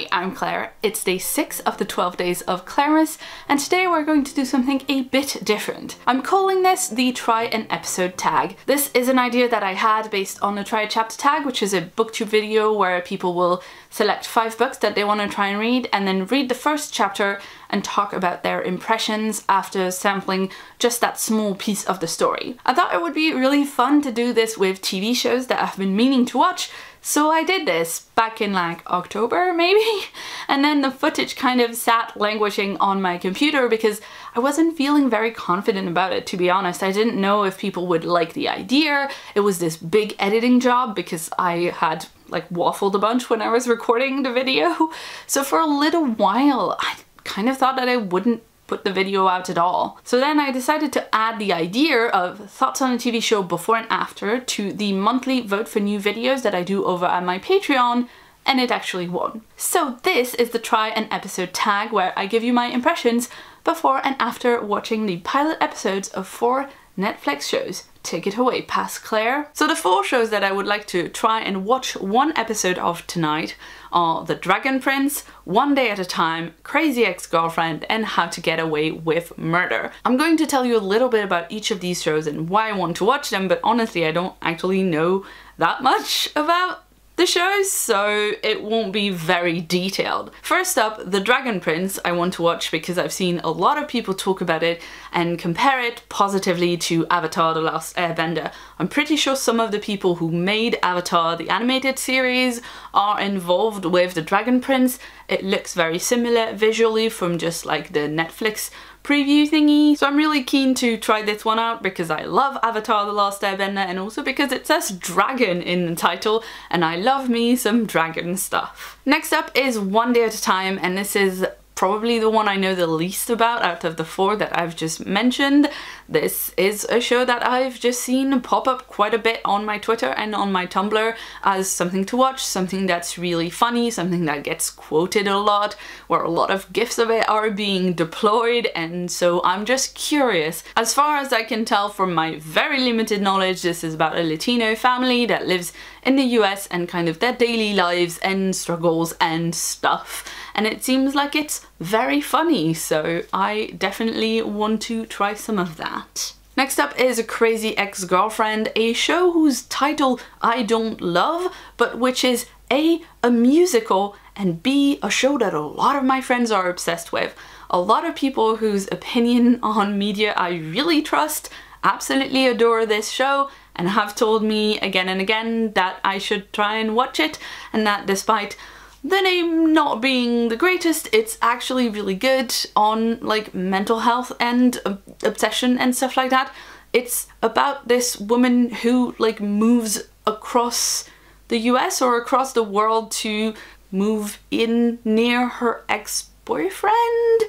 Hi, I'm Claire. It's day 6 of the 12 days of Claremas, and today we're going to do something a bit different. I'm calling this the Try an Episode tag. This is an idea that I had based on the Try a Chapter tag, which is a booktube video where people will select 5 books that they want to try and read, and then read the first chapter and talk about their impressions after sampling just that small piece of the story. I thought it would be really fun to do this with TV shows that I've been meaning to watch, so I did this back in like October maybe, and then the footage kind of sat languishing on my computer because I wasn't feeling very confident about it, to be honest. I didn't know if people would like the idea. It was this big editing job because I had like waffled a bunch when I was recording the video. So for a little while I kind of thought that I wouldn't put the video out at all. So then I decided to add the idea of thoughts on a TV show before and after to the monthly vote for new videos that I do over at my Patreon, and it actually won. So this is the Try an Episode tag where I give you my impressions before and after watching the pilot episodes of 4 Netflix shows. Take it away, past Claire. So the 4 shows that I would like to try and watch one episode of tonight are The Dragon Prince, One Day at a Time, Crazy Ex-Girlfriend, and How to Get Away with Murder. I'm going to tell you a little bit about each of these shows and why I want to watch them, but honestly I don't actually know that much about the shows, so it won't be very detailed. First up, The Dragon Prince I want to watch because I've seen a lot of people talk about it and compare it positively to Avatar: The Last Airbender. I'm pretty sure some of the people who made Avatar, the animated series, are involved with The Dragon Prince. It looks very similar visually from just like the Netflix preview thingy. So I'm really keen to try this one out because I love Avatar: The Last Airbender, and also because it says dragon in the title and I love me some dragon stuff. Next up is One Day at a Time, and this is probably the one I know the least about out of the 4 that I've just mentioned. This is a show that I've just seen pop up quite a bit on my Twitter and on my Tumblr as something to watch, something that's really funny, something that gets quoted a lot, where a lot of gifs of it are being deployed, and so I'm just curious. As far as I can tell from my very limited knowledge, this is about a Latino family that lives in the US and kind of their daily lives and struggles and stuff. And it seems like it's very funny, so I definitely want to try some of that. Next up is Crazy Ex-Girlfriend, a show whose title I don't love, but which is A, a musical, and B, a show that a lot of my friends are obsessed with. A lot of people whose opinion on media I really trust absolutely adore this show and have told me again and again that I should try and watch it, and that despite the name not being the greatest, it's actually really good on like mental health and obsession and stuff like that. It's about this woman who like moves across the US or across the world to move in near her ex-boyfriend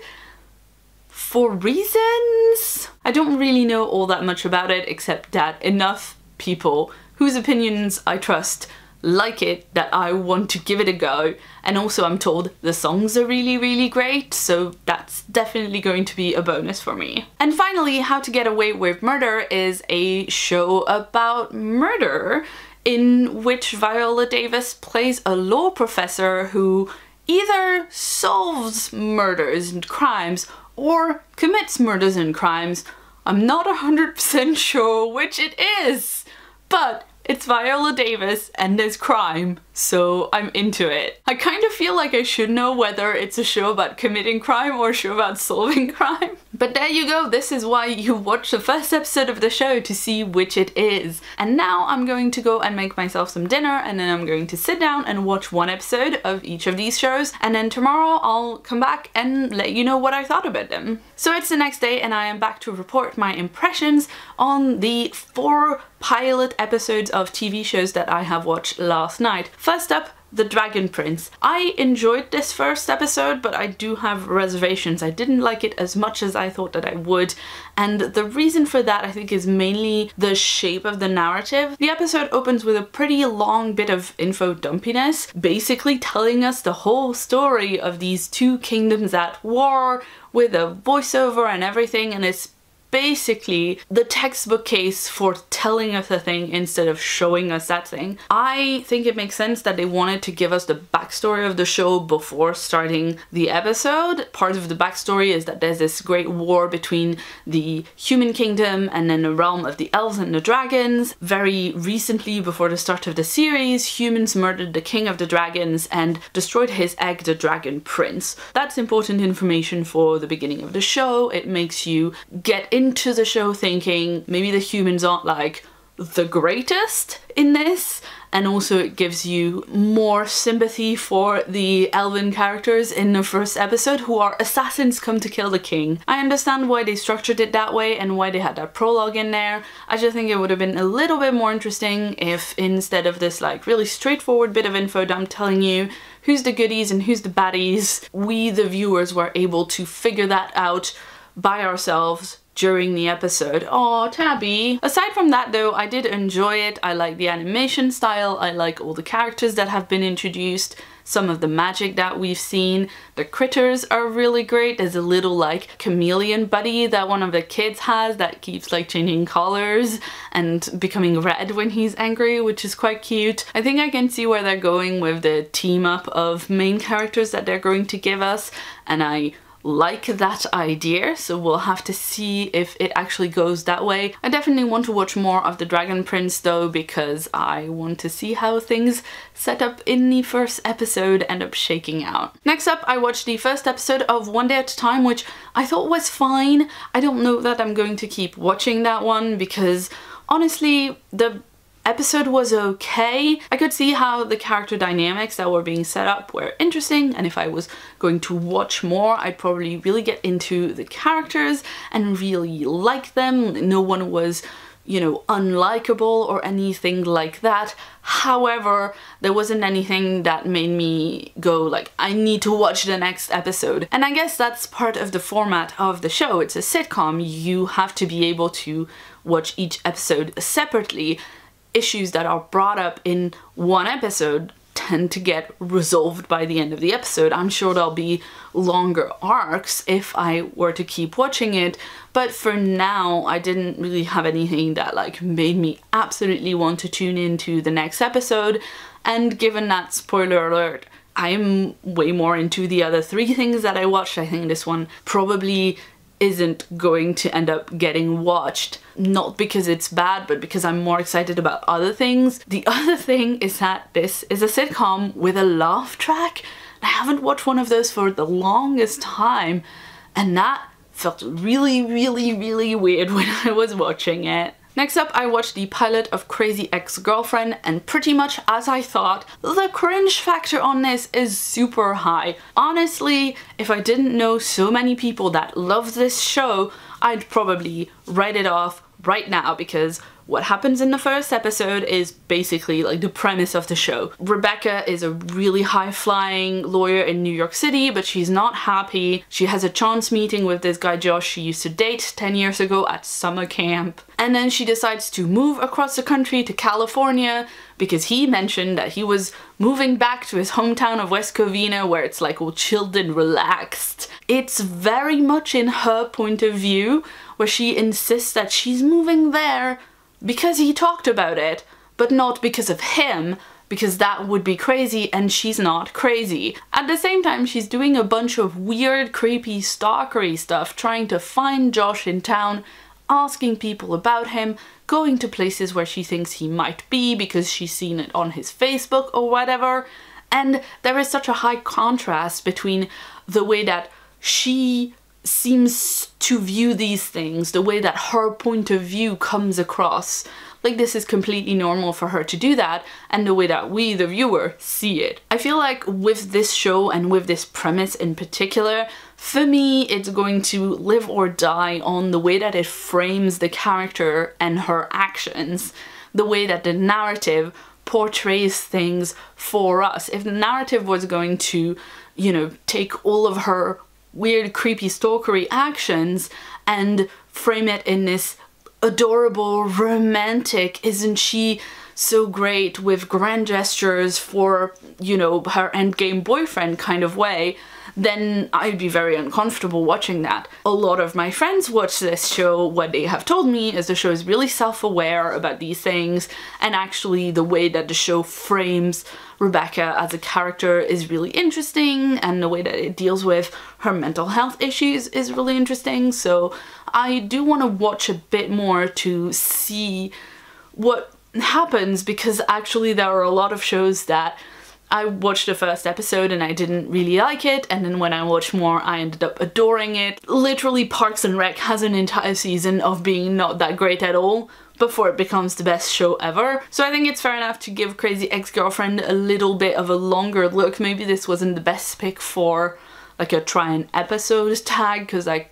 for reasons. I don't really know all that much about it except that enough people whose opinions I trust like it that I want to give it a go, and also I'm told the songs are really great, so that's definitely going to be a bonus for me. And finally, How to Get Away with Murder is a show about murder in which Viola Davis plays a law professor who either solves murders and crimes or commits murders and crimes. I'm not 100% sure which it is, but it's Viola Davis and there's crime, so I'm into it. I kind of feel like I should know whether it's a show about committing crime or a show about solving crime. But there you go, this is why you watch the first episode of the show, to see which it is. And now I'm going to go and make myself some dinner, and then I'm going to sit down and watch one episode of each of these shows, and then tomorrow I'll come back and let you know what I thought about them. So it's the next day and I am back to report my impressions on the 4 pilot episodes of TV shows that I have watched last night. First up, The Dragon Prince. I enjoyed this first episode, but I do have reservations. I didn't like it as much as I thought that I would, and the reason for that I think is mainly the shape of the narrative. The episode opens with a pretty long bit of info dumpiness, basically telling us the whole story of these 2 kingdoms at war with a voiceover and everything, and it's basically the textbook case for telling us a thing instead of showing us that thing. I think it makes sense that they wanted to give us the backstory of the show before starting the episode. Part of the backstory is that there's this great war between the human kingdom and then the realm of the elves and the dragons. Very recently, before the start of the series, humans murdered the king of the dragons and destroyed his egg, the dragon prince. That's important information for the beginning of the show. It makes you get into the show thinking maybe the humans aren't like the greatest in this, and also it gives you more sympathy for the elven characters in the first episode who are assassins come to kill the king. I understand why they structured it that way and why they had that prologue in there. I just think it would have been a little bit more interesting if instead of this like really straightforward bit of info dump telling you who's the goodies and who's the baddies, we the viewers were able to figure that out by ourselves during the episode. Oh, Tabby! Aside from that though, I did enjoy it. I like the animation style, I like all the characters that have been introduced, some of the magic that we've seen. The critters are really great. There's a little like chameleon buddy that one of the kids has that keeps like changing colors and becoming red when he's angry, which is quite cute. I think I can see where they're going with the team up of main characters that they're going to give us, and I like that idea, so we'll have to see if it actually goes that way. I definitely want to watch more of the Dragon Prince though, because I want to see how things set up in the first episode end up shaking out. Next up, I watched the first episode of One Day at a Time, which I thought was fine. I don't know that I'm going to keep watching that one because honestly, the episode was okay. I could see how the character dynamics that were being set up were interesting, and if I was going to watch more, I'd probably really get into the characters and really like them. No one was, you know, unlikable or anything like that. However, there wasn't anything that made me go like, I need to watch the next episode. And I guess that's part of the format of the show. It's a sitcom. You have to be able to watch each episode separately. Issues that are brought up in one episode tend to get resolved by the end of the episode. I'm sure there'll be longer arcs if I were to keep watching it, but for now I didn't really have anything that like made me absolutely want to tune into the next episode. And given that, spoiler alert, I'm way more into the other three things that I watched. I think this one probably isn't going to end up getting watched, not because it's bad, but because I'm more excited about other things. The other thing is that this is a sitcom with a laugh track. I haven't watched one of those for the longest time, and that felt really, really, really weird when I was watching it. Next up, I watched the pilot of Crazy Ex-Girlfriend, and pretty much as I thought, the cringe factor on this is super high. Honestly, if I didn't know so many people that love this show, I'd probably write it off right now, because what happens in the first episode is basically like the premise of the show. Rebecca is a really high-flying lawyer in New York City, but she's not happy. She has a chance meeting with this guy Josh she used to date 10 years ago at summer camp. And then she decides to move across the country to California because he mentioned that he was moving back to his hometown of West Covina, where it's like all chilled and relaxed. It's very much in her point of view, where she insists that she's moving there because he talked about it, but not because of him, because that would be crazy and she's not crazy. At the same time, she's doing a bunch of weird, creepy, stalkery stuff, trying to find Josh in town, asking people about him, going to places where she thinks he might be because she's seen it on his Facebook or whatever. And there is such a high contrast between the way that she seems to view these things, the way that her point of view comes across, like this is completely normal for her to do that, and the way that we, the viewer, see it. I feel like with this show and with this premise in particular, for me, it's going to live or die on the way that it frames the character and her actions, the way that the narrative portrays things for us. If the narrative was going to, you know, take all of her weird, creepy, stalkery actions and frame it in this adorable, romantic, isn't she so great with grand gestures for, you know, her endgame boyfriend kind of way, then I'd be very uncomfortable watching that. A lot of my friends watch this show. What they have told me is the show is really self-aware about these things, and actually the way that the show frames Rebecca as a character is really interesting, and the way that it deals with her mental health issues is really interesting. So I do want to watch a bit more to see what happens, because actually there are a lot of shows that I watched the first episode and I didn't really like it, and then when I watched more I ended up adoring it. Literally Parks and Rec has an entire season of being not that great at all before it becomes the best show ever. So I think it's fair enough to give Crazy Ex-Girlfriend a little bit of a longer look. Maybe this wasn't the best pick for like a try an episode tag, because I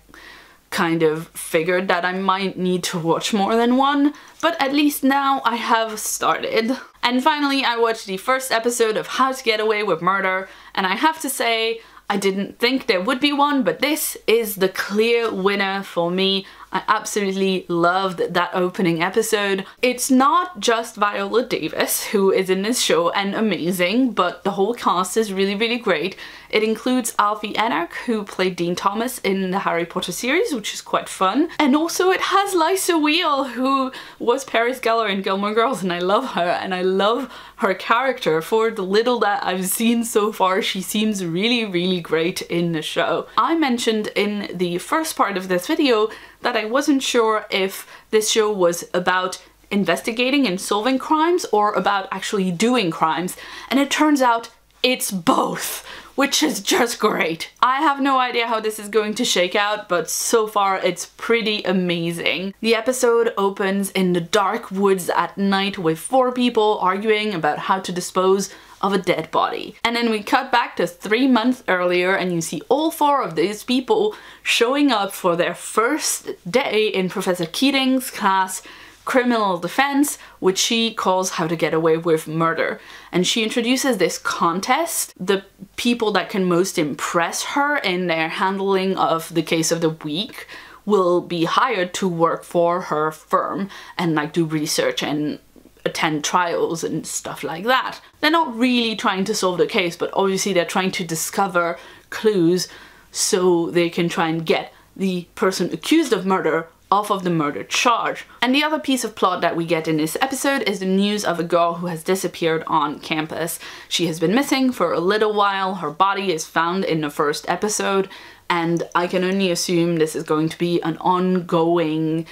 kind of figured that I might need to watch more than one, but at least now I have started. And finally I watched the first episode of How to Get Away with Murder, and I have to say I didn't think there would be one, but this is the clear winner for me. I absolutely loved that opening episode. It's not just Viola Davis who is in this show and amazing, but the whole cast is really, really great. It includes Alfie Enoch, who played Dean Thomas in the Harry Potter series, which is quite fun. And also it has Lisa Wheel, who was Paris Geller in Gilmore Girls, and I love her, and I love her character. For the little that I've seen so far, she seems really, really great in the show. I mentioned in the first part of this video that I wasn't sure if this show was about investigating and solving crimes or about actually doing crimes, and it turns out it's both, which is just great. I have no idea how this is going to shake out, but so far it's pretty amazing. The episode opens in the dark woods at night with 4 people arguing about how to dispose of a dead body. And then we cut back to 3 months earlier and you see all 4 of these people showing up for their first day in Professor Keating's class, Criminal Defense, which she calls How to Get Away with Murder. And she introduces this contest. The people that can most impress her in their handling of the case of the week will be hired to work for her firm and like do research and attend trials and stuff like that. They're not really trying to solve the case, but obviously they're trying to discover clues so they can try and get the person accused of murder off of the murder charge. And the other piece of plot that we get in this episode is the news of a girl who has disappeared on campus. She has been missing for a little while. Her body is found in the first episode, and I can only assume this is going to be an ongoing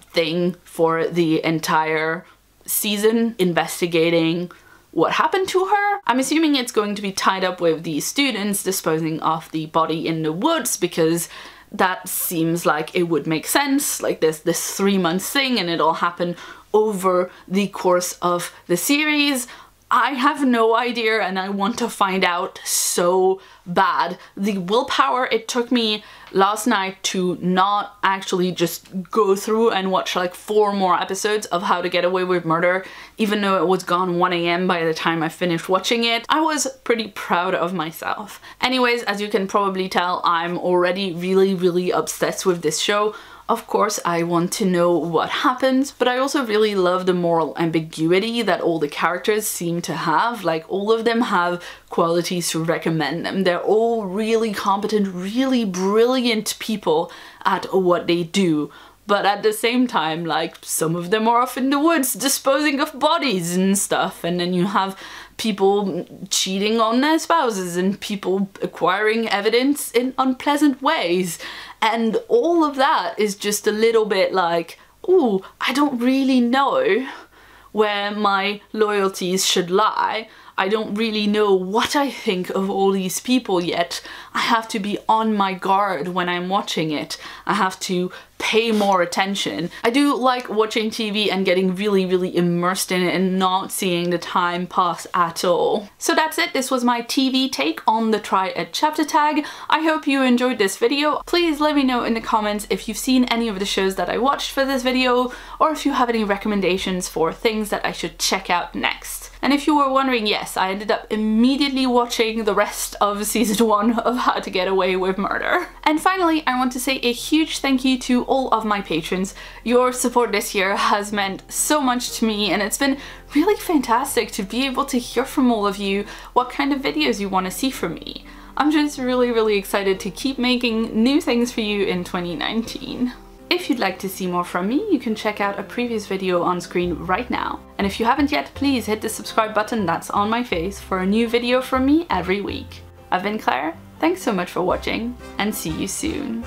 thing for the entire season, investigating what happened to her. I'm assuming it's going to be tied up with the students disposing of the body in the woods, because that seems like it would make sense. Like there's this 3-month thing and it'll happen over the course of the series. I have no idea and I want to find out so bad. The willpower it took me last night to not actually just go through and watch like 4 more episodes of How to Get Away with Murder, even though it was gone 1 AM by the time I finished watching it. I was pretty proud of myself. Anyways, as you can probably tell, I'm already really, really obsessed with this show. Of course, I want to know what happens, but I also really love the moral ambiguity that all the characters seem to have. Like, all of them have qualities to recommend them. They're all really competent, really brilliant people at what they do. But at the same time, like, some of them are off in the woods disposing of bodies and stuff, and then you have people cheating on their spouses and people acquiring evidence in unpleasant ways. And all of that is just a little bit like, ooh, I don't really know where my loyalties should lie. I don't really know what I think of all these people yet. I have to be on my guard when I'm watching it. I have to pay more attention. I do like watching TV and getting really, really immersed in it and not seeing the time pass at all. So that's it. This was my TV take on the Try a Chapter tag. I hope you enjoyed this video. Please let me know in the comments if you've seen any of the shows that I watched for this video, or if you have any recommendations for things that I should check out next. And if you were wondering, yes, I ended up immediately watching the rest of season 1 of How to Get Away with Murder. And finally, I want to say a huge thank you to all of my patrons. Your support this year has meant so much to me, and it's been really fantastic to be able to hear from all of you what kind of videos you want to see from me. I'm just really excited to keep making new things for you in 2019. If you'd like to see more from me, you can check out a previous video on screen right now. And if you haven't yet, please hit the subscribe button that's on my face for a new video from me every week. I've been Claire, thanks so much for watching, and see you soon.